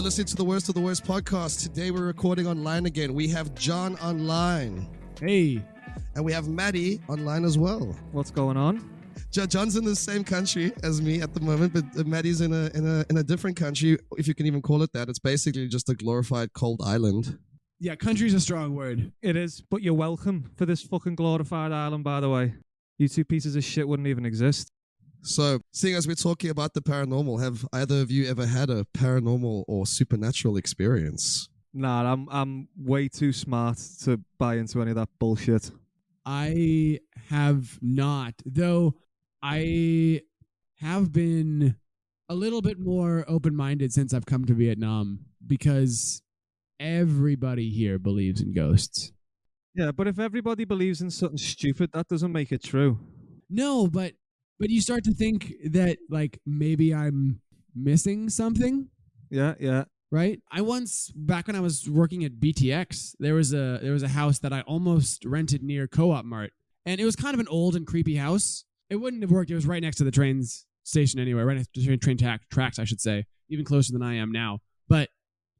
listening to the Worst of the Worst podcast. Today we're recording online again. We have John online. Hey. And we have Matty online as well. What's going on? John's in the same country as me at the moment, but Matty's in a different country, if you can even call it that. It's basically just a glorified cold island. Yeah, country's a strong word. It is, but you're welcome for this fucking glorified island, by the way. You two pieces of shit wouldn't even exist. So, seeing as we're talking about the paranormal, have either of you ever had a paranormal or supernatural experience? Nah, I'm way too smart to buy into any of that bullshit. I have not, though I have been a little bit more open-minded since I've come to Vietnam because everybody here believes in ghosts. Yeah, but if everybody believes in something stupid, that doesn't make it true. No, but you start to think that, like, maybe I'm missing something. Yeah. Right? I once, back when I was working at BTX, there was a house that I almost rented near Co-op Mart. And it was kind of an old and creepy house. It wouldn't have worked. It was right next to the train station anyway, right next to the train tracks, I should say, even closer than I am now. But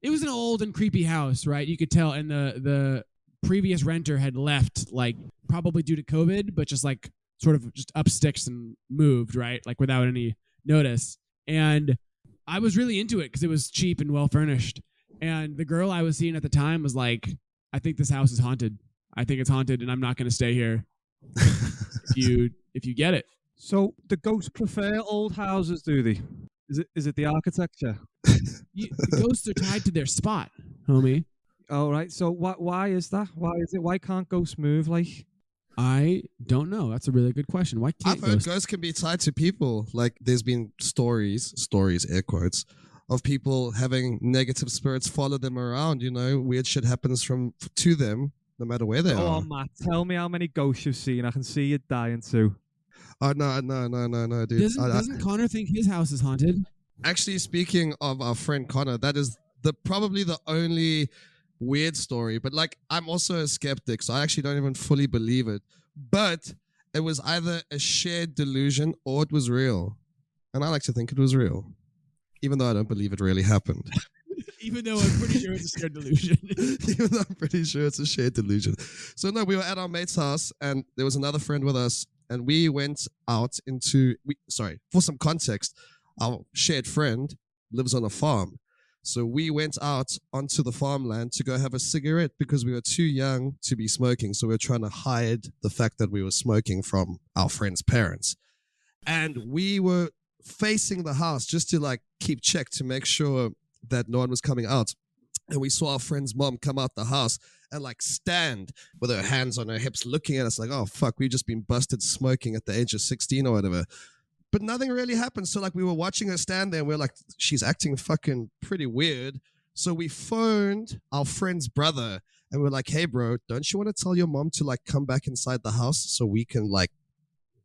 it was an old and creepy house, right? You could tell. And the previous renter had left, like, probably due to COVID, but just like sort of just up sticks and moved, right? Like without any notice. And I was really into it because it was cheap and well furnished. And the girl I was seeing at the time was like, I think this house is haunted. I think it's haunted and I'm not going to stay here if you get it. So the ghosts prefer old houses, do they? Is it the architecture? The ghosts are tied to their spot, homie. Oh, right. So why is that? Why is it? Why can't ghosts move like? I don't know. That's a really good question. Why can't I've heard ghosts can be tied to people. Like, there's been stories, air quotes, of people having negative spirits follow them around. You know, weird shit happens to them, no matter where they are. Oh, Matt, tell me how many ghosts you've seen. I can see you dying too. Oh, no, dude. Doesn't Connor think his house is haunted? Actually, speaking of our friend Connor, that is probably the only weird story, but like, I'm also a skeptic, so I actually don't even fully believe it. But it was either a shared delusion or it was real, and I like to think it was real, even though I don't believe it really happened. Even though I'm pretty sure it's a shared delusion. Even though I'm pretty sure it's a shared delusion. So no, we were at our mate's house, and there was another friend with us, and we went out for some context, our shared friend lives on a farm. So we went out onto the farmland to go have a cigarette because we were too young to be smoking. So we were trying to hide the fact that we were smoking from our friend's parents. And we were facing the house just to like keep check to make sure that no one was coming out. And we saw our friend's mom come out the house and like stand with her hands on her hips looking at us like, oh, fuck, we've just been busted smoking at the age of 16 or whatever. But nothing really happened. So like we were watching her stand there and we we're like, she's acting fucking pretty weird. So we phoned our friend's brother and we're like, hey bro, don't you want to tell your mom to like come back inside the house so we can like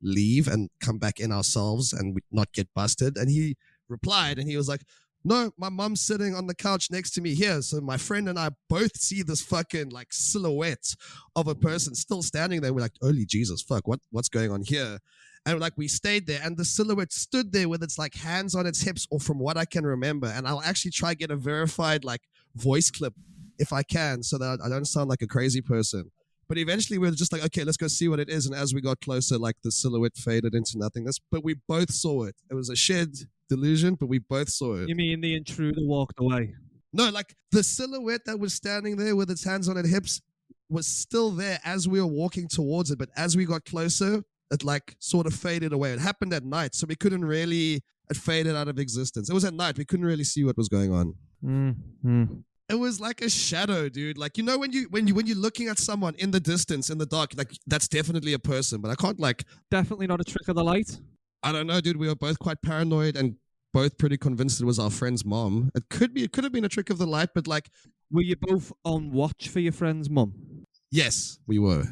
leave and come back in ourselves and not get busted? And he replied and he was like, no, my mom's sitting on the couch next to me here. So my friend and I both see this fucking like silhouette of a person still standing there. We're like, holy Jesus, fuck, what's going on here? And like we stayed there and the silhouette stood there with its like hands on its hips, or from what I can remember. And I'll actually try get a verified like voice clip if I can so that I don't sound like a crazy person. But eventually we were just like, okay, let's go see what it is. And as we got closer, like the silhouette faded into nothingness, but we both saw it. It was a shared delusion, but we both saw it. You mean the intruder walked away? No, like the silhouette that was standing there with its hands on its hips was still there as we were walking towards it. But as we got closer, it like sort of faded away. It happened at night, so we couldn't really, it faded out of existence. It was at night. We couldn't really see what was going on. Mm-hmm. It was like a shadow, dude. Like, you know, when you're looking at someone in the distance, in the dark, like that's definitely a person, but I can't like. Definitely not a trick of the light. I don't know, dude. We were both quite paranoid and both pretty convinced it was our friend's mom. It could have been a trick of the light, but like. Were you both on watch for your friend's mum? Yes, we were.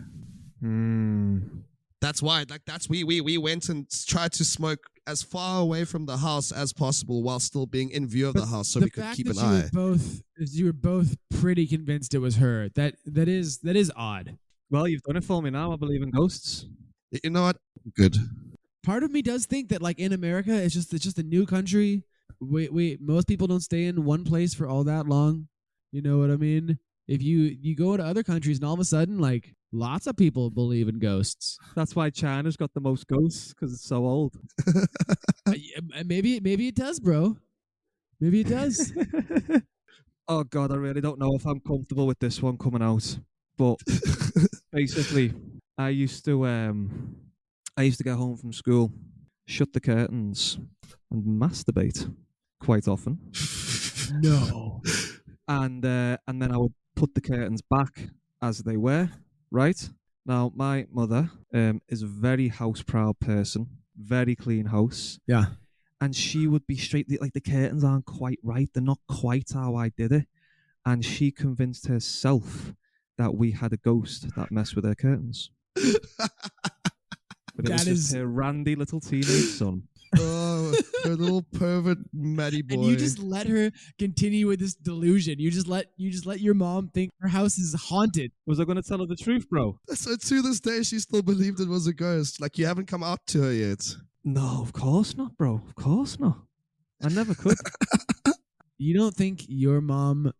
That's why, like, we went and tried to smoke as far away from the house as possible while still being in view of the house, so we could keep an eye. You were both pretty convinced it was her. That is odd. Well, you've done it for me now. I believe in ghosts. You know what? Good. Part of me does think that, like, in America, it's just a new country. Most people don't stay in one place for all that long. You know what I mean? If you go to other countries and all of a sudden, like, lots of people believe in ghosts. That's why China's got the most ghosts, because it's so old. Maybe it does, bro. Maybe it does. Oh God, I really don't know if I'm comfortable with this one coming out. But basically, I used to get home from school, shut the curtains, and masturbate quite often. No. And then I would put the curtains back as they were. Right? Now, my mother is a very house-proud person, very clean house. Yeah. And she would be straight, like, the curtains aren't quite right. They're not quite how I did it. And she convinced herself that we had a ghost that messed with her curtains. But it was just her randy little teenage son. Oh, her little pervert Matty boy. And you just let her continue with this delusion. You just let your mom think her house is haunted. Was I going to tell her the truth, bro? So to this day, she still believed it was a ghost. Like, you haven't come out to her yet. No, of course not, bro. Of course not. I never could. You don't think your mom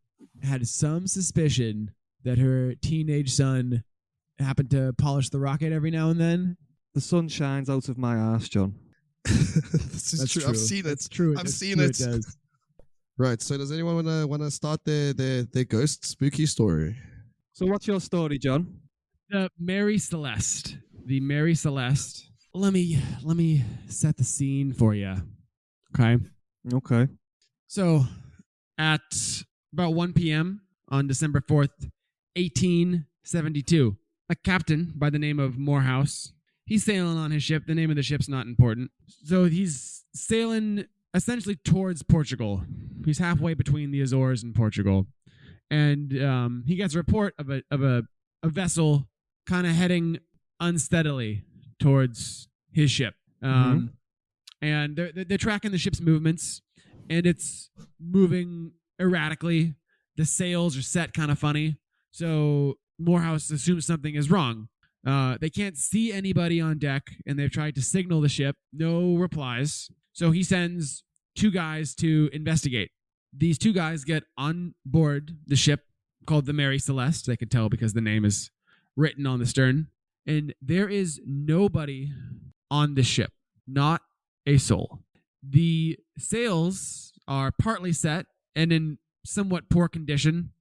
had some suspicion that her teenage son happened to polish the rocket every now and then? The sun shines out of my ass, John. This is true. I've seen it. That's true. I've seen it. It does. Right. So does anyone wanna start their ghost spooky story? So what's your story, John? The Mary Celeste. Let me set the scene for you. Okay. Okay. So at about 1 p.m. on December 4th, 1872, a captain by the name of Morehouse, he's sailing on his ship. The name of the ship's not important. So he's sailing essentially towards Portugal. He's halfway between the Azores and Portugal. And he gets a report of a vessel kind of heading unsteadily towards his ship. And they're tracking the ship's movements, and it's moving erratically. The sails are set kind of funny. So Morehouse assumes something is wrong. They can't see anybody on deck, and they've tried to signal the ship. No replies. So he sends 2 guys to investigate. These 2 guys get on board the ship called the Mary Celeste. They could tell because the name is written on the stern. And there is nobody on the ship. Not a soul. The sails are partly set and in somewhat poor condition.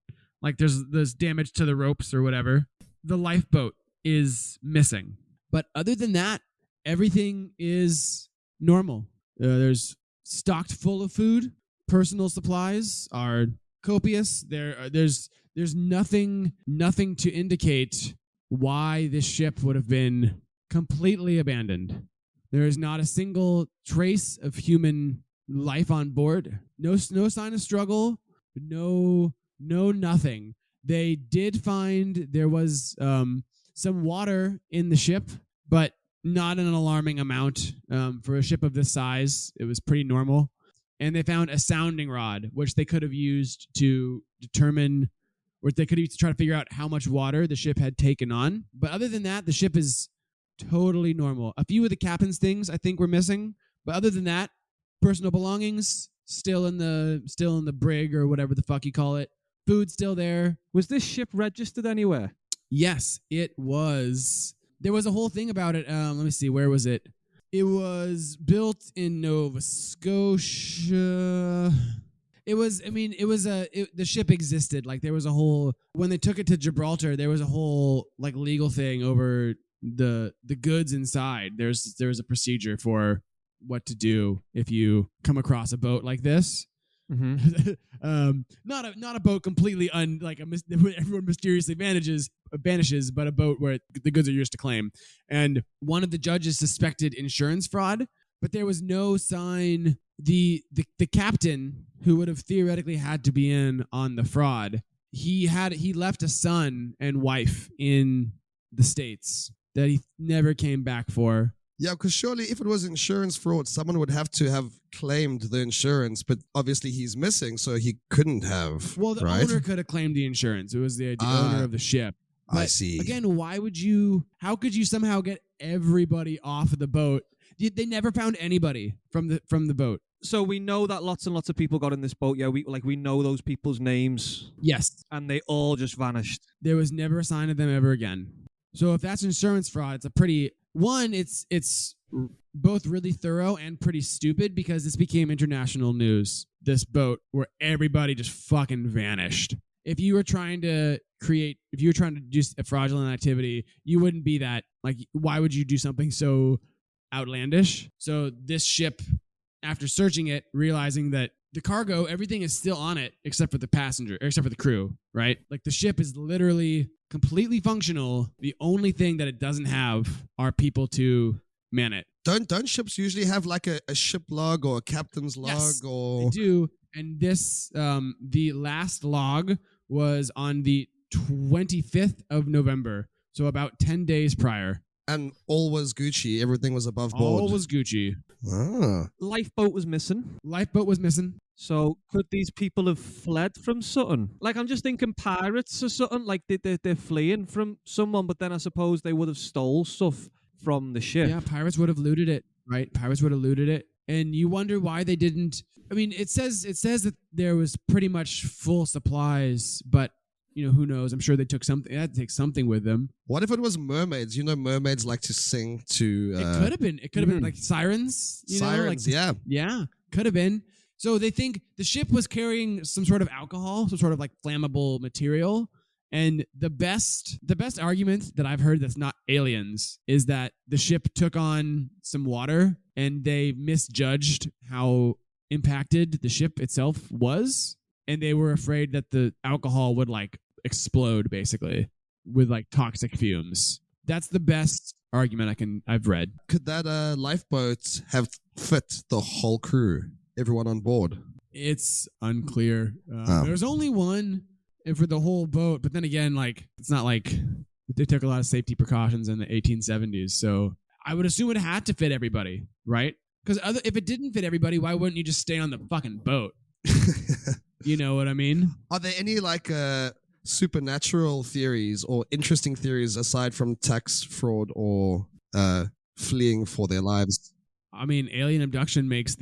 Like there's damage to the ropes or whatever. The lifeboat is missing. But other than that, everything is normal. There's stocked full of food. Personal supplies are copious. There's nothing to indicate why this ship would have been completely abandoned. There is not a single trace of human life on board. No sign of struggle. No nothing. They did find there was some water in the ship, but not an alarming amount. For a ship of this size, it was pretty normal. And they found a sounding rod, which they could have used to determine, or they could use to try to figure out how much water the ship had taken on. But other than that, the ship is totally normal. A few of the captain's things I think were missing, but other than that, personal belongings still in the brig or whatever the fuck you call it. Food still there. Was this ship registered anywhere? Yes, it was. There was a whole thing about it. Let me see. Where was it? It was built in Nova Scotia. The ship existed. Like there was a whole, when they took it to Gibraltar, there was a whole like legal thing over the goods inside. There's a procedure for what to do if you come across a boat like this. Mm-hmm. Not a boat completely where everyone mysteriously vanishes, but a boat where the goods are yours to claim. And one of the judges suspected insurance fraud, but there was no sign. The captain, who would have theoretically had to be in on the fraud, he left a son and wife in the States that he never came back for. Yeah, because surely if it was insurance fraud, someone would have to have claimed the insurance, but obviously he's missing, so he couldn't have. Well, the owner could have claimed the insurance. It was the owner of the ship. But I see. Again, how could you somehow get everybody off of the boat? They never found anybody from the boat. So we know that lots and lots of people got in this boat. Yeah, we know those people's names, Yes. and they all just vanished. There was never a sign of them ever again. So if that's insurance fraud, it's a pretty one. It's both really thorough and pretty stupid because this became international news. This boat where everybody just fucking vanished. If you were trying to do a fraudulent activity, you wouldn't be that, like, why would you do something so outlandish? So this ship, after searching it, realizing that the cargo, everything is still on it except for the passenger, except for the crew, right? Like the ship is literally completely functional. The only thing that it doesn't have are people to man it. Don't ships usually have like a ship log or a captain's log? Yes, or they do. And this, the last log was on the 25th of November, so about 10 days prior. And all was Gucci. Everything was above board. All was Gucci. Ah. Lifeboat was missing. Lifeboat was missing. So could these people have fled from something? Like, I'm just thinking pirates or something. Like they're fleeing from someone, but then I suppose they would have stole stuff from the ship. Yeah, pirates would have looted it, right? Pirates would have looted it. And you wonder why they didn't. I mean, it says that there was pretty much full supplies, but you know, who knows? I'm sure they took something. They had to take something with them. What if it was mermaids? You know, mermaids like to sing to. It could have been. It could have been like sirens. Sirens, yeah. Yeah, could have been. So they think the ship was carrying some sort of alcohol, some sort of like flammable material. And the best argument that I've heard that's not aliens is that the ship took on some water and they misjudged how impacted the ship itself was. And they were afraid that the alcohol would like explode basically with like toxic fumes. That's the best argument I've read. Could that lifeboat have fit the whole crew, everyone on board? It's unclear. There's only one for the whole boat, but then again, like it's not like they took a lot of safety precautions in the 1870s. So I would assume it had to fit everybody, right? Because if it didn't fit everybody, why wouldn't you just stay on the fucking boat? You know what I mean? Are there any like supernatural theories or interesting theories aside from tax fraud or fleeing for their lives? I mean, alien abduction makes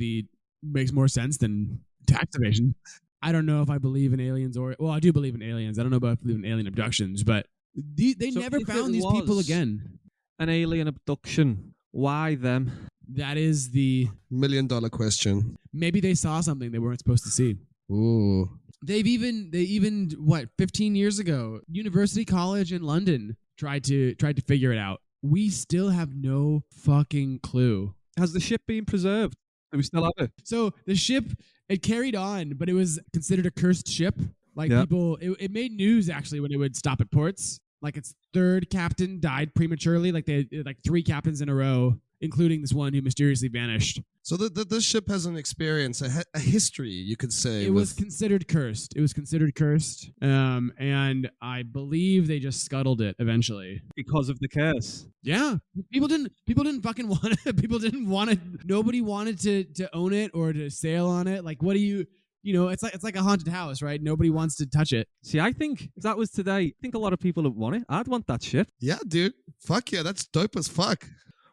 more sense than tax evasion. I don't know if I believe in aliens I do believe in aliens. I don't know if I believe in alien abductions, but they never found these people again. An alien abduction. Why them? That is the $1 million question. Maybe they saw something they weren't supposed to see. Ooh. They even 15 years ago, University College in London tried to figure it out. We still have no fucking clue. Has the ship been preserved? Do we still have it? So the ship, it carried on, but it was considered a cursed ship. Like people, it made news actually when it would stop at ports. Like its third captain died prematurely. Like they had 3 captains in a row, including this one who mysteriously vanished. So this ship has an experience, a history, you could say. It was considered cursed. And I believe they just scuttled it eventually because of the curse. Yeah, people didn't fucking want it. People didn't want it. Nobody wanted to own it or to sail on it. Like, what do you? You know, it's like a haunted house, right? Nobody wants to touch it. See, I think if that was today, I think a lot of people would want it. I'd want that shit. Yeah, dude. Fuck yeah, that's dope as fuck.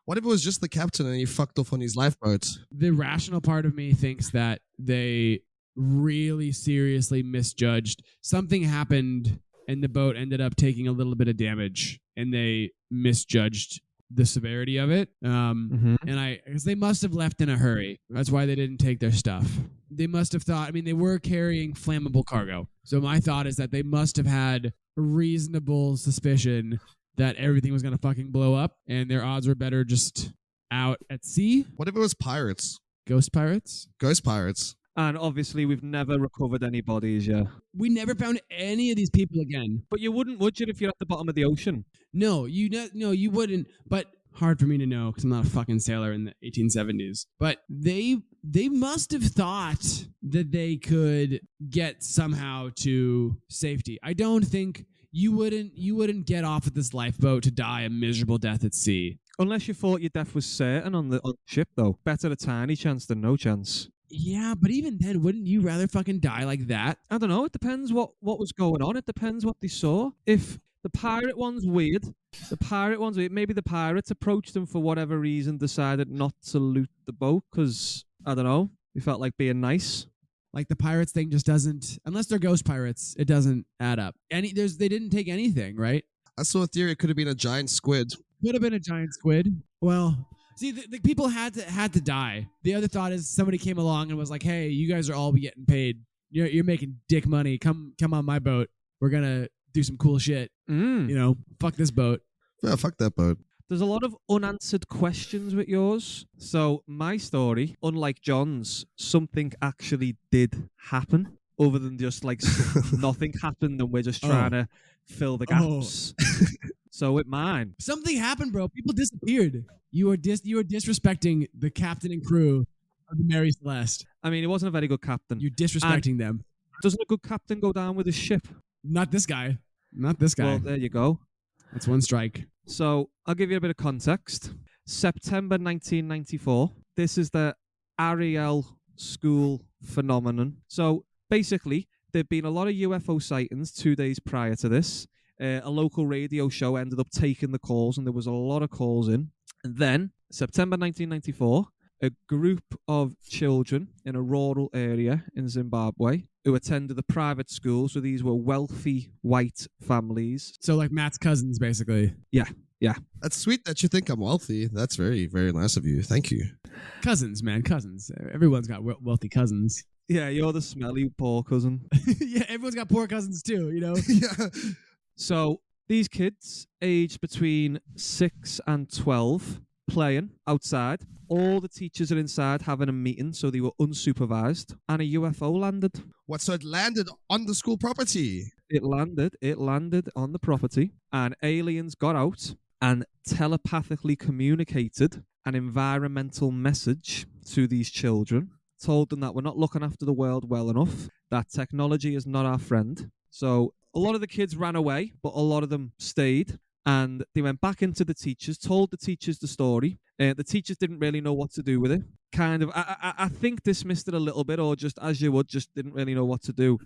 What if it was just the captain and he fucked off on his lifeboat? The rational part of me thinks that they really seriously misjudged. Something happened and the boat ended up taking a little bit of damage and they misjudged the severity of it. And because they must have left in a hurry. That's why they didn't take their stuff. They must have thought, I mean, they were carrying flammable cargo. So my thought is that they must have had a reasonable suspicion that everything was going to fucking blow up and their odds were better just out at sea. What if it was pirates? Ghost pirates? Ghost pirates. And obviously we've never recovered any bodies, yeah. We never found any of these people again. But you wouldn't, would you, if you're at the bottom of the ocean? No, you wouldn't. But hard for me to know because I'm not a fucking sailor in the 1870s. But they must have thought that they could get somehow to safety. I don't think you wouldn't get off at this lifeboat to die a miserable death at sea. Unless you thought your death was certain on the ship, though. Better a tiny chance than no chance. Yeah, but even then, wouldn't you rather fucking die like that? I don't know. It depends what was going on. It depends what they saw. If the pirate one's weird, maybe the pirates approached them for whatever reason, decided not to loot the boat because, I don't know, You felt like being nice. Like the pirates thing just doesn't, unless they're ghost pirates, it doesn't add up. They didn't take anything, right? I saw a theory it could have been a giant squid. Could have been a giant squid. Well, see, the people had to die. The other thought is somebody came along and was like, "Hey, you guys are all getting paid. You're making dick money. Come on my boat. We're gonna do some cool shit. Fuck this boat." Yeah, fuck that boat. There's a lot of unanswered questions with yours. So my story, unlike John's, something actually did happen other than just like nothing happened and we're just trying to fill the gaps. So with mine, something happened, bro. People disappeared. You were disrespecting the captain and crew of the Mary Celeste. I mean, he wasn't a very good captain. You're disrespecting them. Doesn't a good captain go down with his ship? Not this guy. Not this guy. Well, there you go. That's one strike. So I'll give you a bit of context. September 1994. This is the Ariel school phenomenon. So basically, there'd been a lot of UFO sightings 2 days prior to this. A local radio show ended up taking the calls, and there was a lot of calls in. And then, September 1994, a group of children in a rural area in Zimbabwe who attended the private school. So these were wealthy white families. So like Matt's cousins, basically. Yeah. That's sweet that you think I'm wealthy. That's very, very nice of you. Thank you. Cousins, man. Cousins. Everyone's got wealthy cousins. Yeah, you're the smelly poor cousin. Yeah, everyone's got poor cousins too, Yeah. So these kids, aged between 6 and 12, playing outside. All the teachers are inside having a meeting, so they were unsupervised. And a UFO landed. What? So it landed on the school property? It landed on the property, and aliens got out and telepathically communicated an environmental message to these children, told them that we're not looking after the world well enough, that technology is not our friend. So a lot of the kids ran away, but a lot of them stayed. And they went back into the teachers, told the teachers the story. The teachers didn't really know what to do with it. Kind of, I think dismissed it a little bit, or just as you would, just didn't really know what to do.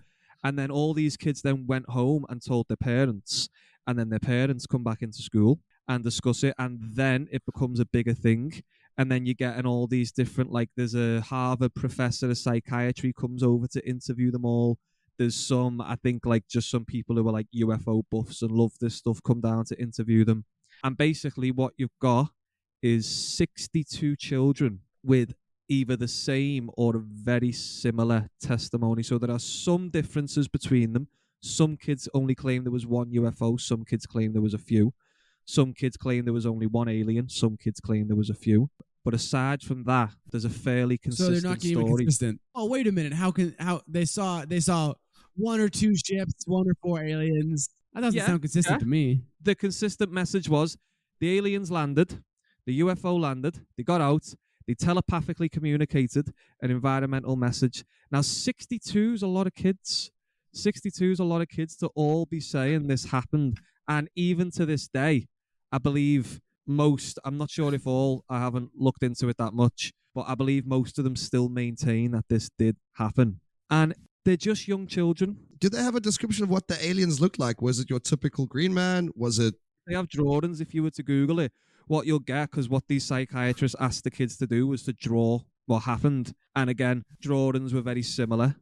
And then all these kids then went home and told their parents. And then their parents come back into school and discuss it. And then it becomes a bigger thing. And then you get in all these different, like there's a Harvard professor of psychiatry comes over to interview them all. There's some, I think, like just some people who are like UFO buffs and love this stuff come down to interview them. And basically what you've got is 62 children with either the same or a very similar testimony. So there are some differences between them. Some kids only claim there was one UFO. Some kids claim there was a few. Some kids claim there was only one alien. Some kids claim there was a few. But aside from that, there's a fairly consistent So they're not getting story. consistent. Oh, wait a minute. How they saw one or two ships, 1 or 4 aliens? That doesn't sound consistent to me. The consistent message was the aliens landed, the UFO landed, they got out, they telepathically communicated an environmental message. Now, 62 is a lot of kids. 62 is a lot of kids to all be saying this happened. And even to this day, I believe most, I'm not sure if all, I haven't looked into it that much, but I believe most of them still maintain that this did happen. And they're just young children. Did they have a description of what the aliens looked like? Was it your typical green man? Was it... They have drawings if you were to Google it. What you'll get, because what these psychiatrists asked the kids to do was to draw what happened. And again, drawings were very similar.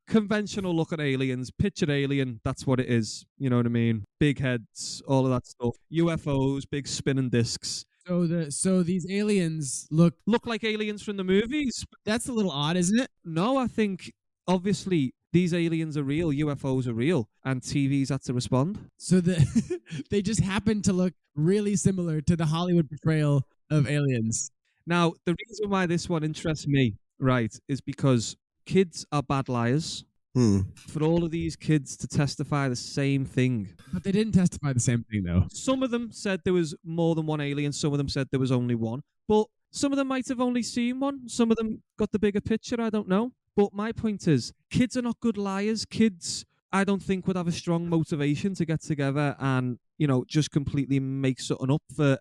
Conventional looking aliens, picture alien, that's what it is. You know what I mean? Big heads, all of that stuff. UFOs, big spinning discs. So these aliens look like aliens from the movies. That's a little odd, isn't it? No, I think obviously these aliens are real, UFOs are real, and TV's had to respond. So they just happen to look really similar to the Hollywood portrayal of aliens. Now, the reason why this one interests me, right, is because kids are bad liars. For all of these kids to testify the same thing. But they didn't testify the same thing, though. Some of them said there was more than one alien. Some of them said there was only one. But some of them might have only seen one. Some of them got the bigger picture. I don't know. But my point is, kids are not good liars. Kids, I don't think, would have a strong motivation to get together and, you know, just completely make something up for,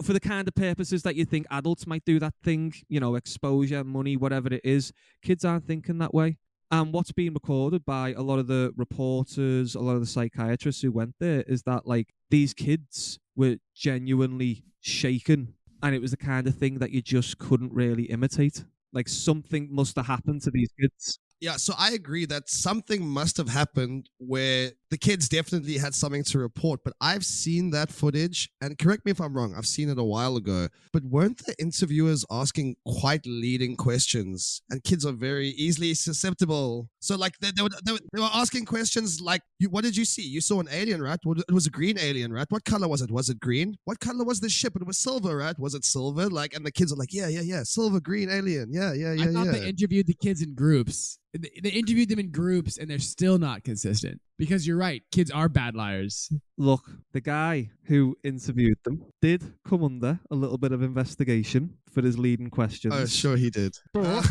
for the kind of purposes that you think adults might do that thing, you know, exposure, money, whatever it is. Kids aren't thinking that way. And what's being recorded by a lot of the reporters, a lot of the psychiatrists who went there is that, like, these kids were genuinely shaken. And it was the kind of thing that you just couldn't really imitate. Like something must have happened to these kids. Yeah, so I agree that something must have happened where the kids definitely had something to report, but I've seen that footage, and correct me if I'm wrong, I've seen it a while ago, but weren't the interviewers asking quite leading questions? And kids are very easily susceptible. So, like, they were asking questions like, what did you see? You saw an alien, right? It was a green alien, right? What color was it? Was it green? What color was the ship? It was silver, right? Was it silver? Like, and the kids are like, yeah, silver, green alien. Yeah. I thought they interviewed the kids in groups. They interviewed them in groups, and they're still not consistent. Because you're right, kids are bad liars. Look, the guy who interviewed them did come under a little bit of investigation for his leading questions. Oh, sure he did. But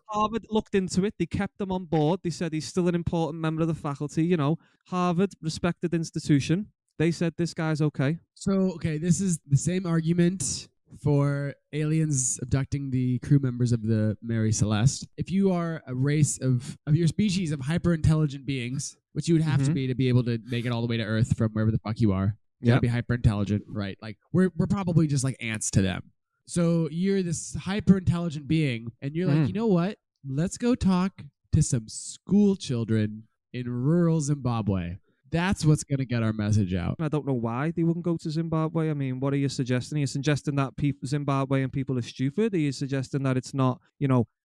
Harvard looked into it. They kept him on board. They said he's still an important member of the faculty. You know, Harvard, respected institution. They said this guy's okay. So, okay, this is the same argument for aliens abducting the crew members of the Mary Celeste. If you are a race of your species of hyper intelligent beings, which you would have to be able to make it all the way to Earth from wherever the fuck you are, you gotta be hyper intelligent, right? Like we're probably just like ants to them. So you're this hyper intelligent being, and you're like, you know what? Let's go talk to some school children in rural Zimbabwe. That's what's going to get our message out. I don't know why they wouldn't go to Zimbabwe. I mean, what are you suggesting? Are you suggesting that Zimbabwean people are stupid? Are you suggesting that it's not,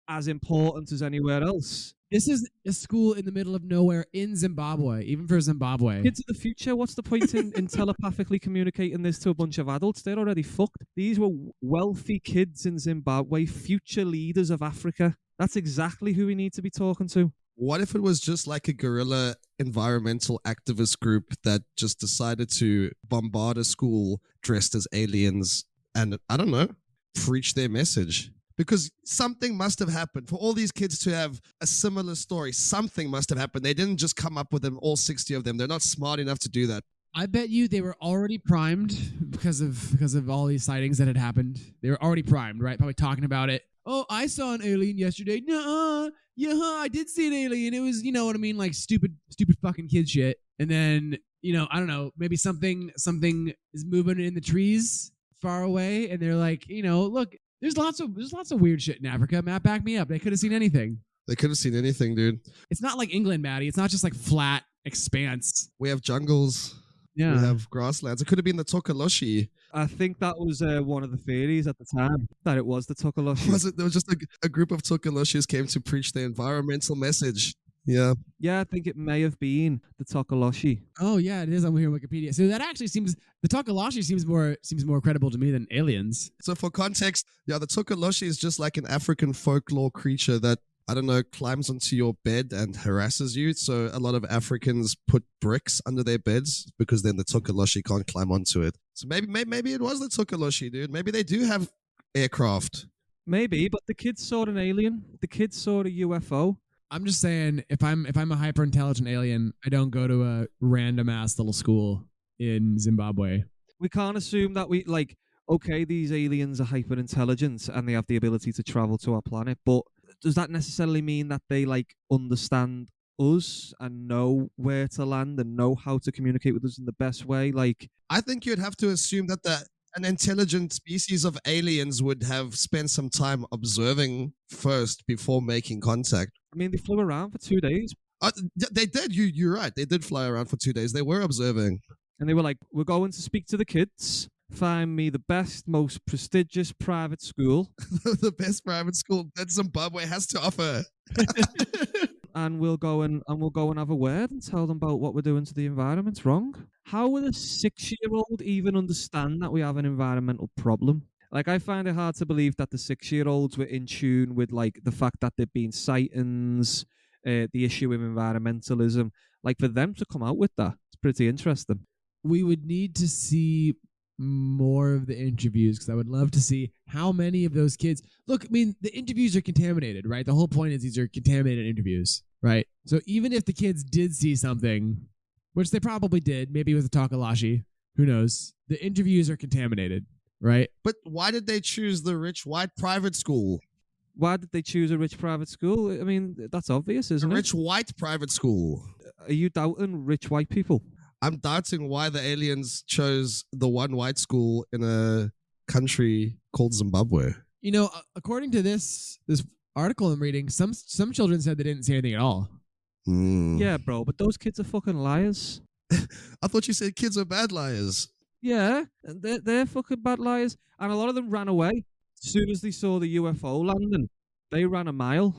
as important as anywhere else? This is a school in the middle of nowhere in Zimbabwe, even for Zimbabwe. Kids of the future, what's the point in telepathically communicating this to a bunch of adults? They're already fucked. These were wealthy kids in Zimbabwe, future leaders of Africa. That's exactly who we need to be talking to. What if it was just like a guerrilla environmental activist group that just decided to bombard a school dressed as aliens and, I don't know, preach their message? Because something must have happened. For all these kids to have a similar story, something must have happened. They didn't just come up with them, all 60 of them. They're not smart enough to do that. I bet you they were already primed because of all these sightings that had happened. They were already primed, right? Probably talking about it. Oh, I saw an alien yesterday. Nuh-uh. Yeah, I did see an alien. It was, you know what I mean, like stupid fucking kid shit. And then, I don't know, maybe something is moving in the trees far away, and they're like, look, there's lots of weird shit in Africa. Matt, back me up. They could have seen anything. They could have seen anything, dude. It's not like England, Matty. It's not just like flat expanse. We have jungles. Yeah. We have grasslands. It could have been the Tokoloshi. I think that was one of the theories at the time, that it was the Tokoloshi. Was it? There was just a group of Tokoloshis came to preach the environmental message. Yeah. Yeah, I think it may have been the Tokoloshi. Oh yeah, it is on here on Wikipedia. So that actually the Tokoloshi seems more credible to me than aliens. So for context, the Tokoloshi is just like an African folklore creature that, I don't know, climbs onto your bed and harasses you. So a lot of Africans put bricks under their beds because then the Tokoloshi can't climb onto it. So maybe it was the Tokoloshi, dude. Maybe they do have aircraft. Maybe, but the kids saw an alien. The kids saw a UFO. I'm just saying, if I'm a hyper intelligent alien, I don't go to a random ass little school in Zimbabwe. We can't assume that okay, these aliens are hyper intelligent and they have the ability to travel to our planet, but does that necessarily mean that they understand us and know where to land and know how to communicate with us in the best way? I think you'd have to assume that an intelligent species of aliens would have spent some time observing first before making contact. I mean, they flew around for 2 days. They did. You're right. They did fly around for 2 days. They were observing. And they were like, we're going to speak to the kids. Find me the best, most prestigious private school. The best private school that Zimbabwe has to offer. And we'll go and have a word and tell them about what we're doing to the environment's wrong. How will a 6-year-old even understand that we have an environmental problem? I find it hard to believe that the 6-year-olds were in tune with the fact that there've been sightings, the issue with environmentalism. For them to come out with that, it's pretty interesting. We would need to see more of the interviews, because I would love to see how many of those kids. Look, I mean, the interviews are contaminated, right? The whole point is these are contaminated interviews, right? So even if the kids did see something, which they probably did, maybe with the Tokoloshi, who knows? The interviews are contaminated, right? But why did they choose the rich white private school? Why did they choose a rich private school? I mean, that's obvious, isn't it? A rich white private school. Are you doubting rich white people? I'm doubting why the aliens chose the one white school in a country called Zimbabwe. According to this article I'm reading, some children said they didn't see anything at all. Yeah, bro, but those kids are fucking liars. I thought you said kids are bad liars. Yeah, they're fucking bad liars. And a lot of them ran away. As soon as they saw the UFO landing, they ran a mile.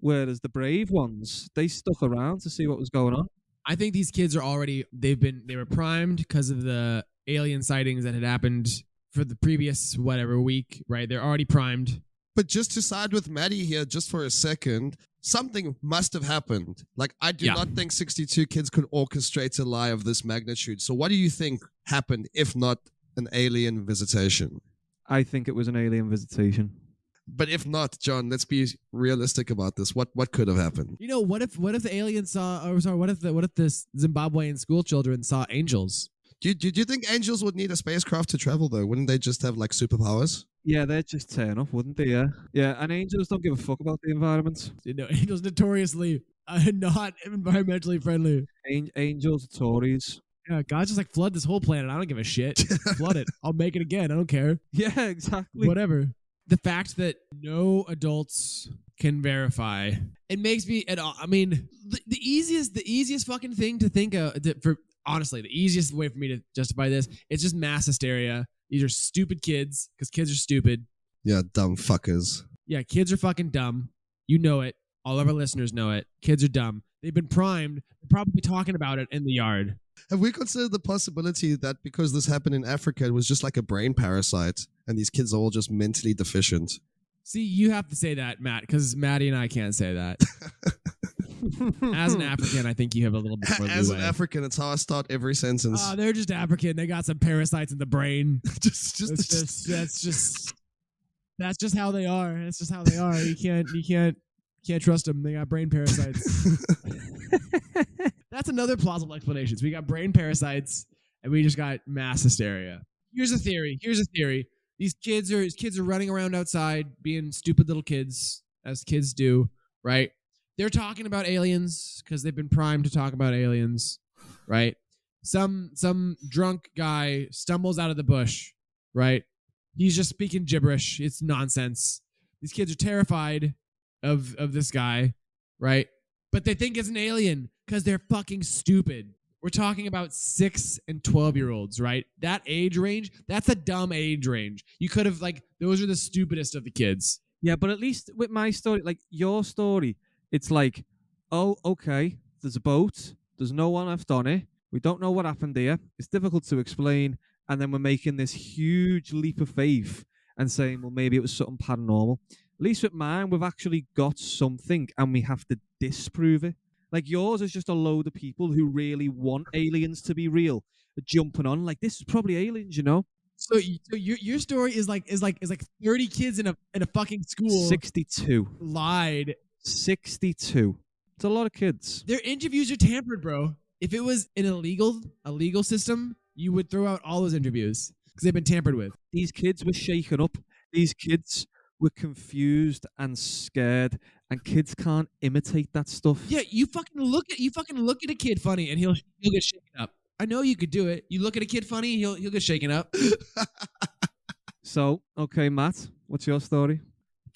Whereas the brave ones, they stuck around to see what was going on. I think these kids are they were primed because of the alien sightings that had happened for the previous week, right? They're already primed. But just to side with Matty here, just for a second, something must have happened. Like, I do not think 62 kids could orchestrate a lie of this magnitude. So what do you think happened, if not an alien visitation? I think it was an alien visitation. But if not, John, let's be realistic about this. What could have happened? What if the aliens what if the Zimbabwean school children saw angels? Do you think angels would need a spacecraft to travel, though? Wouldn't they just have, like, superpowers? Yeah, they'd just turn up, wouldn't they? Yeah. Yeah, and angels don't give a fuck about the environment. Angels notoriously not environmentally friendly. Angels are Tories. Yeah, God just flood this whole planet. I don't give a shit. Flood it. I'll make it again. I don't care. Yeah, exactly. Whatever. The fact that no adults can verify, it makes me. The easiest fucking thing to think of honestly, the easiest way for me to justify this, it's just mass hysteria. These are stupid kids, because kids are stupid. Yeah, dumb fuckers. Yeah, kids are fucking dumb. You know it. All of our listeners know it. Kids are dumb. They've been primed. They're probably talking about it in the yard. Have we considered the possibility that because this happened in Africa, it was just like a brain parasite, and these kids are all just mentally deficient? See, you have to say that, Matt, because Matty and I can't say that. As an African, I think you have a little bit more leeway. As an African, it's how I start every sentence. They're just African. They got some parasites in the brain. That's just how they are. That's just how they are. You can't trust them. They got brain parasites. That's another plausible explanation. So we got brain parasites, and we just got mass hysteria. Here's a theory. These kids are running around outside, being stupid little kids, as kids do, right? They're talking about aliens because they've been primed to talk about aliens, right? Some drunk guy stumbles out of the bush, right? He's just speaking gibberish. It's nonsense. These kids are terrified of this guy, right? But they think it's an alien because they're fucking stupid. We're talking about 6 and 12-year-olds, right? That age range, that's a dumb age range. You could have, those are the stupidest of the kids. Yeah, but at least with my story, like your story, it's like, oh, okay, there's a boat. There's no one left on it. We don't know what happened here. It's difficult to explain. And then we're making this huge leap of faith and saying, well, maybe it was something paranormal. At least with mine, we've actually got something and we have to disprove it. Like yours is just a load of people who really want aliens to be real, jumping on like this is probably aliens, you know. So your story is like 30 kids in a fucking school. 62 lied. 62. It's a lot of kids. Their interviews are tampered, bro. If it was an illegal system, you would throw out all those interviews because they've been tampered with. These kids were shaken up. These kids were confused and scared, and kids can't imitate that stuff. Yeah, you fucking look at a kid funny, and he'll get shaken up. I know you could do it. You look at a kid funny, he'll get shaken up. So, okay, Matt, what's your story?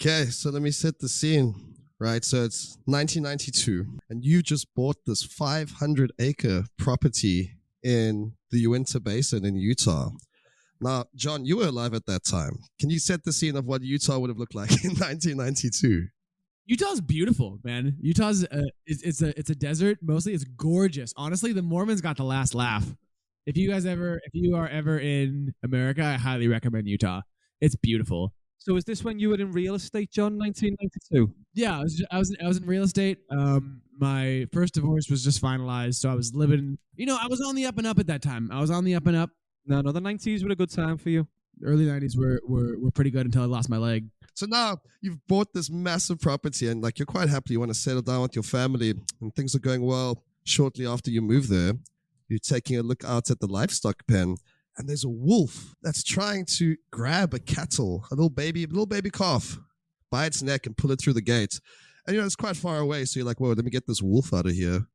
Okay, so let me set the scene. Right, so it's 1992, and you just bought this 500-acre property in the Uinta Basin in Utah. Now, John, you were alive at that time. Can you set the scene of what Utah would have looked like in 1992? Utah's beautiful, man. Utah's it's a desert. Mostly, it's gorgeous. Honestly, the Mormons got the last laugh. If you are ever in America, I highly recommend Utah. It's beautiful. So is this when you were in real estate, John, 1992? Yeah, I was in real estate. My first divorce was just finalized, so I was living. I was on the up and up at that time. I was on the up and up. No, the 90s were a good time for you. The early 90s were pretty good until I lost my leg. So now you've bought this massive property, and you're quite happy. You want to settle down with your family, and things are going well. Shortly after you move there, you're taking a look out at the livestock pen. And there's a wolf that's trying to grab a cattle, a little baby calf, by its neck and pull it through the gate. And, it's quite far away. So you're like, whoa, let me get this wolf out of here.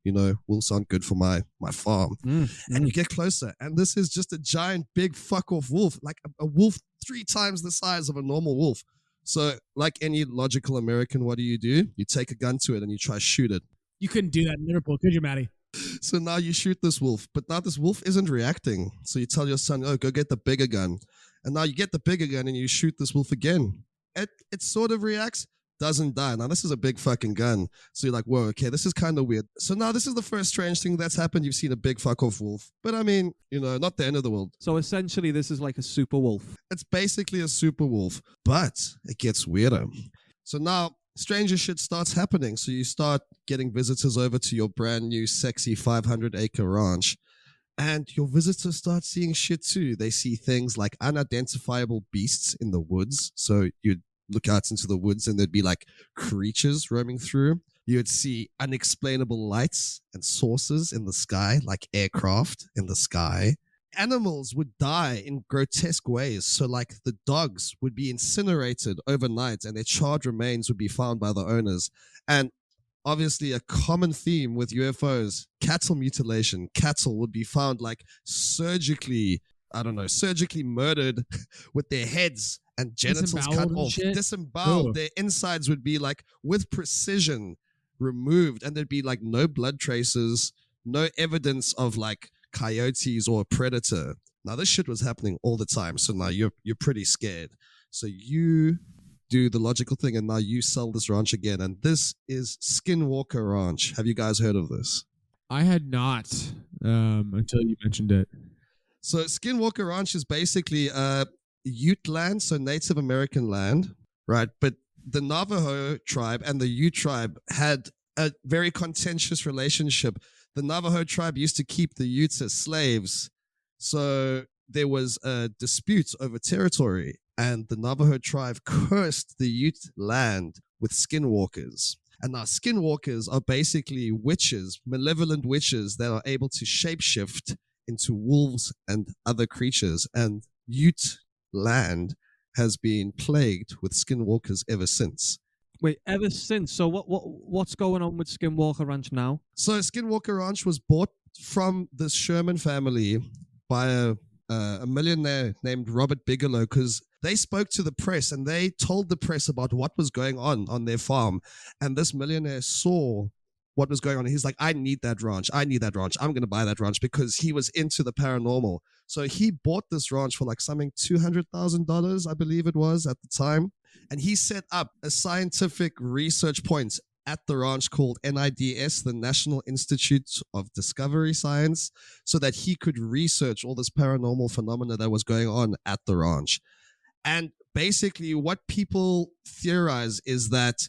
Wolves aren't good for my farm. And you get closer. And this is just a giant, big fuck off wolf, like a wolf 3 times the size of a normal wolf. So, like any logical American, what do? You take a gun to it and you try shoot it. You couldn't do that in Liverpool, could you, Matty? So now you shoot this wolf, but now this wolf isn't reacting. So you tell your son, oh, go get the bigger gun. And now you get the bigger gun and you shoot this wolf again. It sort of reacts, doesn't die. Now this is a big fucking gun. So you're like, whoa, okay, this is kind of weird. So now this is the first strange thing that's happened. You've seen a big fuck off wolf. But I mean, not the end of the world. So essentially, this is like a super wolf. It's basically a super wolf, but it gets weirder. So now stranger shit starts happening. So you start getting visitors over to your brand new sexy 500-acre ranch. And your visitors start seeing shit too. They see things like unidentifiable beasts in the woods. So you'd look out into the woods and there'd be like creatures roaming through. You would see unexplainable lights and sources in the sky, like aircraft in the sky. Animals would die in grotesque ways. So like the dogs would be incinerated overnight and their charred remains would be found by the owners. And obviously a common theme with UFOs, cattle mutilation. Cattle would be found like surgically murdered with their heads and genitals cut off. Disemboweled. Their insides would be like with precision removed and there'd be like no blood traces, no evidence of like coyotes or a predator. Now this shit was happening all the time. So now you're pretty scared. So you do the logical thing and now you sell this ranch again. And this is Skinwalker Ranch. Have you guys heard of this? I had not until you mentioned it. So Skinwalker Ranch is basically Ute land, so Native American land, right? But the Navajo tribe and the Ute tribe had a very contentious relationship. The Navajo tribe used to keep the Utes as slaves. So there was a dispute over territory. And the Navajo tribe cursed the Ute land with skinwalkers. And now skinwalkers are basically witches, malevolent witches that are able to shapeshift into wolves and other creatures. And Ute land has been plagued with skinwalkers ever since. Wait, ever since? So what's going on with Skinwalker Ranch now? So Skinwalker Ranch was bought from the Sherman family by a millionaire named Robert Bigelow because they spoke to the press and they told the press about what was going on their farm. And this millionaire saw what was going on. And he's like, I need that ranch. I'm going to buy that ranch because he was into the paranormal. So he bought this ranch for like something $200,000, I believe it was at the time. And he set up a scientific research point at the ranch called NIDS, the National Institute of Discovery Science, so that he could research all this paranormal phenomena that was going on at the ranch. And basically what people theorize is that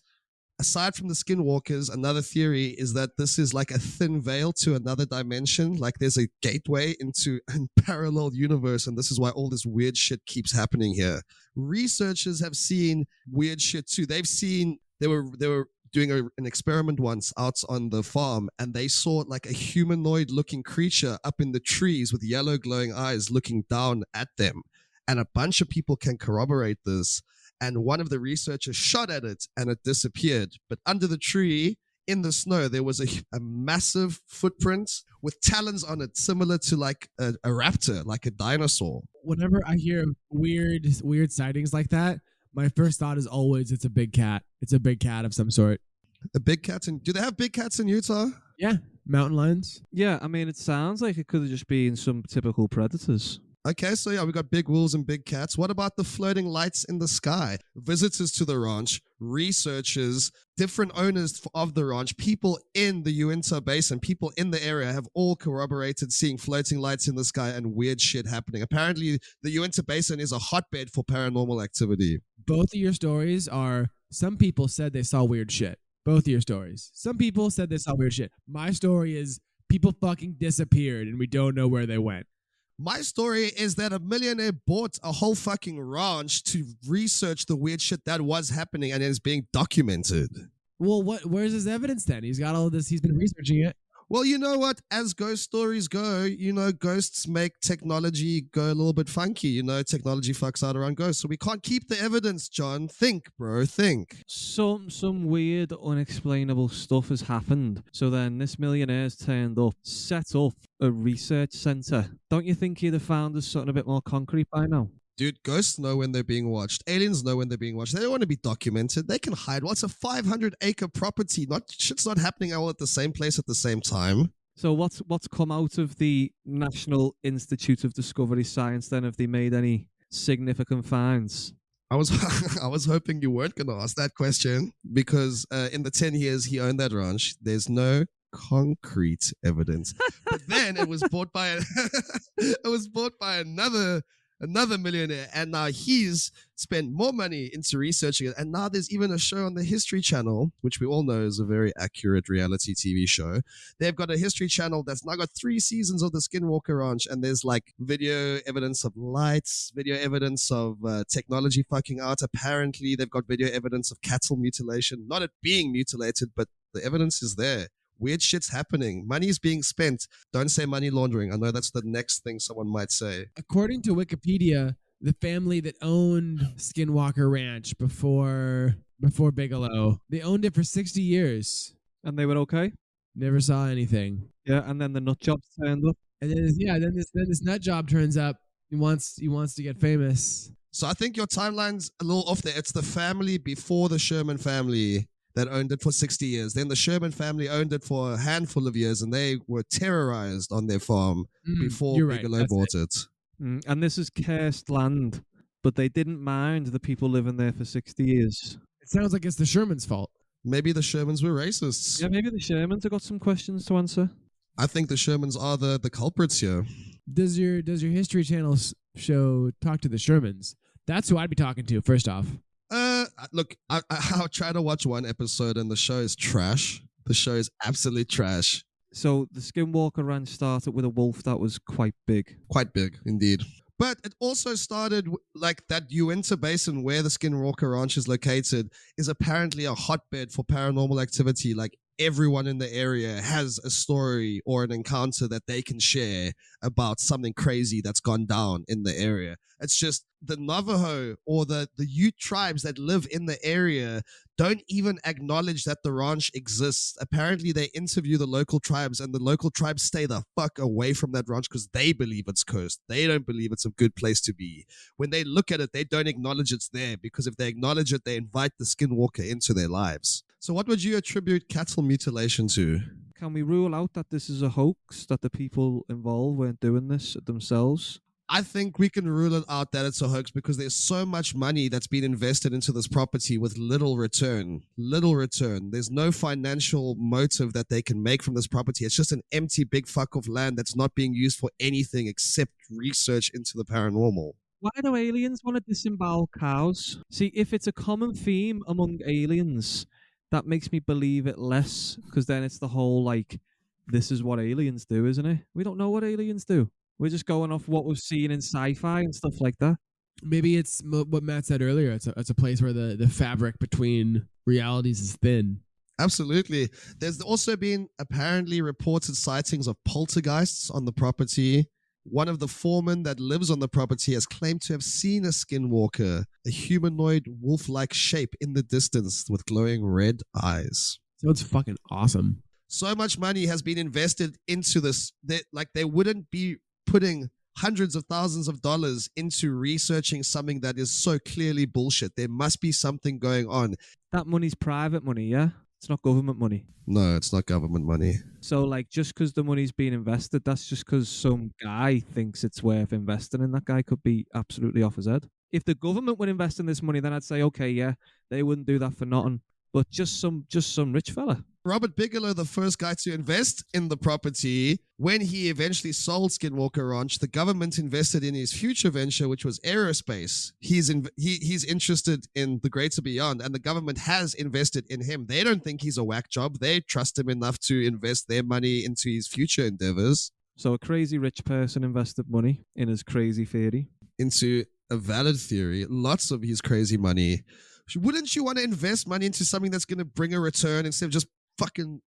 aside from the skinwalkers, another theory is that this is like a thin veil to another dimension. Like there's a gateway into a parallel universe. And this is why all this weird shit keeps happening here. Researchers have seen weird shit too. They've seen, they were doing an experiment once out on the farm and they saw like a humanoid looking creature up in the trees with yellow glowing eyes looking down at them. And a bunch of people can corroborate this. And one of the researchers shot at it and it disappeared. But under the tree in the snow, there was a massive footprint with talons on it, similar to like a raptor, like a dinosaur. Whenever I hear weird sightings like that, my first thought is always it's a big cat. It's a big cat of some sort. A big cat do they have big cats in Utah? Yeah, mountain lions. Yeah, I mean, it sounds like it could have just been some typical predators. Okay, so yeah, we got big wolves and big cats. What about the floating lights in the sky? Visitors to the ranch, researchers, different owners of the ranch, people in the Uinta Basin, people in the area have all corroborated seeing floating lights in the sky and weird shit happening. Apparently, the Uinta Basin is a hotbed for paranormal activity. Both of your stories are, some people said they saw weird shit. Both of your stories. Some people said they saw weird shit. My story is people fucking disappeared and we don't know where they went. My story is that a millionaire bought a whole fucking ranch to research the weird shit that was happening and is being documented. Well, where's his evidence then? He's got all of this. He's been researching it. Well, you know what? As ghost stories go, ghosts make technology go a little bit funky. Technology fucks out around ghosts. So we can't keep the evidence, John. Think, bro, think. Some weird, unexplainable stuff has happened. So then this millionaire's turned up, set up a research center. Don't you think he'd have found us something a bit more concrete by now? Dude, ghosts know when they're being watched. Aliens know when they're being watched. They don't want to be documented. They can hide. What's a 500-acre property? Shit's not happening all at the same place at the same time. So what's come out of the National Institute of Discovery Science then? Have they made any significant finds? I was I was hoping you weren't going to ask that question because in the 10 years he owned that ranch, there's no concrete evidence. But then it was bought by another millionaire, and now he's spent more money into researching it. And now there's even a show on the History Channel, which we all know is a very accurate reality TV show. They've got a History Channel that's now got 3 seasons of the Skinwalker Ranch, and there's like video evidence of lights, video evidence of technology fucking out. Apparently, they've got video evidence of cattle mutilation, not it being mutilated, but the evidence is there. Weird shit's happening. Money's being spent. Don't say money laundering. I know that's the next thing someone might say. According to Wikipedia, the family that owned Skinwalker Ranch before Bigelow, they owned it for 60 years. And they were okay? Never saw anything. Yeah, and then the nut job turned up. And then this nut job turns up. He wants to get famous. So I think your timeline's a little off there. It's the family before the Sherman family that owned it for 60 years. Then the Sherman family owned it for a handful of years, and they were terrorized on their farm before Bigelow bought it. And this is cursed land, but they didn't mind the people living there for 60 years. It sounds like it's the Shermans' fault. Maybe the Shermans were racists. Yeah, maybe the Shermans have got some questions to answer. I think the Shermans are the culprits here. Does your History Channel show talk to the Shermans? That's who I'd be talking to, first off. Look, I'll try to watch one episode and the show is trash. The show is absolutely trash. So the Skinwalker Ranch started with a wolf that was quite big. Quite big, indeed. But it also started like that Uinta Basin where the Skinwalker Ranch is located is apparently a hotbed for paranormal activity. Like everyone in the area has a story or an encounter that they can share about something crazy that's gone down in the area. It's just the Navajo or the Ute tribes that live in the area don't even acknowledge that the ranch exists. Apparently, they interview the local tribes, and the local tribes stay the fuck away from that ranch because they believe it's cursed. They don't believe it's a good place to be. When they look at it, they don't acknowledge it's there because if they acknowledge it, they invite the Skinwalker into their lives. So what would you attribute cattle mutilation to? Can we rule out that this is a hoax, that the people involved weren't doing this themselves? I think we can rule it out that it's a hoax because there's so much money that's been invested into this property with little return. Little return. There's no financial motive that they can make from this property. It's just an empty big fuck of land that's not being used for anything except research into the paranormal. Why do aliens want to disembowel cows? See, if it's a common theme among aliens, that makes me believe it less, because then it's the whole, like, this is what aliens do, isn't it? We don't know what aliens do. We're just going off what we've seen in sci-fi and stuff like that. Maybe it's what Matt said earlier. It's a place where the fabric between realities is thin. Absolutely. There's also been apparently reported sightings of poltergeists on the property. One of the foremen that lives on the property has claimed to have seen a skinwalker, a humanoid wolf-like shape in the distance with glowing red eyes. Sounds fucking awesome. So much money has been invested into this that like they wouldn't be putting hundreds of thousands of dollars into researching something that is so clearly bullshit. There must be something going on. That money's private money, yeah? It's not government money. No, it's not government money. So, like, just because the money's being invested, that's just because some guy thinks it's worth investing in. That guy could be absolutely off his head. If the government would invest in this money, then I'd say, okay, yeah, they wouldn't do that for nothing. But just some rich fella. Robert Bigelow, the first guy to invest in the property, when he eventually sold Skinwalker Ranch, the government invested in his future venture, which was aerospace. He's interested in the greater beyond, and the government has invested in him. They don't think he's a whack job. They trust him enough to invest their money into his future endeavors. So a crazy rich person invested money in his crazy theory. Into a valid theory. Lots of his crazy money. Wouldn't you want to invest money into something that's going to bring a return instead of just fucking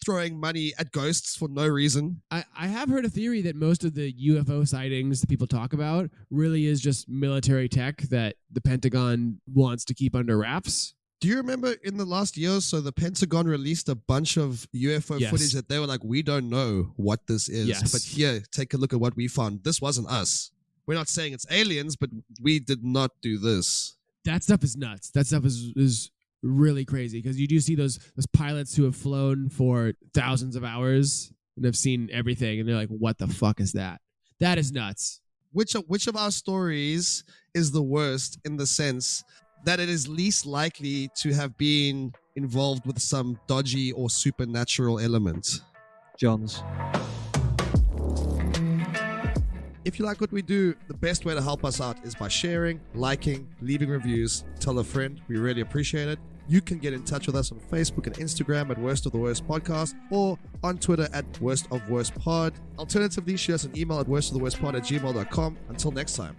throwing money at ghosts for no reason? I have heard a theory that most of the UFO sightings that people talk about really is just military tech that the Pentagon wants to keep under wraps. Do you remember in the last year or so, the Pentagon released a bunch of UFO footage that they were like, we don't know what this is. Yes. But here, take a look at what we found. This wasn't us. We're not saying it's aliens, but we did not do this. That stuff is nuts. That stuff is really crazy because you do see those pilots who have flown for thousands of hours and have seen everything, and they're like, "What the fuck is that?" That is nuts. Which of our stories is the worst in the sense that it is least likely to have been involved with some dodgy or supernatural element? John's. If you like what we do, the best way to help us out is by sharing, liking, leaving reviews, tell a friend. We really appreciate it. You can get in touch with us on Facebook and Instagram at Worst of the Worst Podcast or on Twitter at Worst of Worst Pod. Alternatively, shoot us an email at worstoftheworstpod@gmail.com. Until next time.